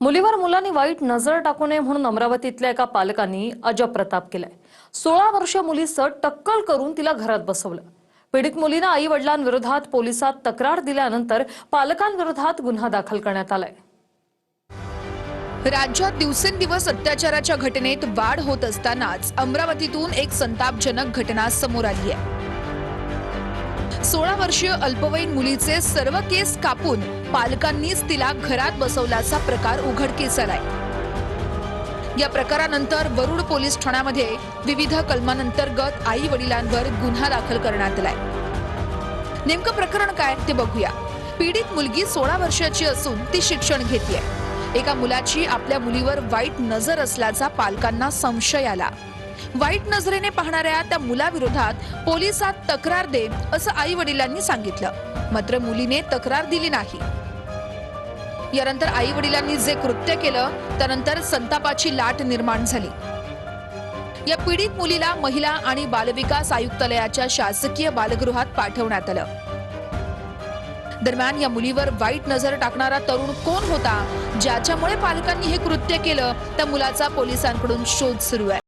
मुलीवर मुलांनी वाईट नजर टाकू नये म्हणून अमरावतीतल्या एका पालकांनी अजब प्रताप केलाय। 16 वर्षीय मुलीचं टक्कल करून तिला घरात बसवलं। पीडित मुलीने आई वडिलांविरोधात पोलिसात तक्रार दिल्यानंतर पालकांविरोधात गुन्हा दाखल करण्यात आलाय। राज्यात दिवसेंदिवस अत्याचाराच्या घटनेत वाढ होत असतानाच अमरावतीतून एक संतापजनक घटना समोर आली आहे। 16 वर्षीय अल्पवयीन मुलीचे सर्व केस कापून पालकांनीच तिला घरात बसवल्याचा प्रकार उघडकीस आलाय। या प्रकारानंतर वरुड पोलीस ठाण्यामध्ये विविध कलमांतर्गत आई वडिलांवर गुन्हा दाखल करण्यात आलाय। नेमकं प्रकरण काय ते बघूया। पीडित मुलगी 16 वर्षाची असून ती शिक्षण घेतेय। एका मुलाची आपल्या मुलीवर वाईट नजर असल्याचा पालकांना संशय आला। वाईट नजरेने पाहणाऱ्या त्या मुलाविरोधात पोलिसात तक्रार दे असं आई वडिलांनी सांगितलं, मात्र मुलीने तक्रार दिली नाही। यानंतर आई वडिलांनी जे कृत्य केलं त्यानंतर संतापाची लाट निर्माण झाली। या पीडित मुलीला महिला आणि बालविकास आयुक्तालयाच्या शासकीय बालगृहात पाठवण्यात आलं। दरम्यान या मुलीवर वाईट नजर टाकणारा तरुण कोण होता, ज्याच्यामुळे पालकांनी हे कृत्य केलं, त्या मुलाचा पोलिसांकडून शोध सुरू आहे।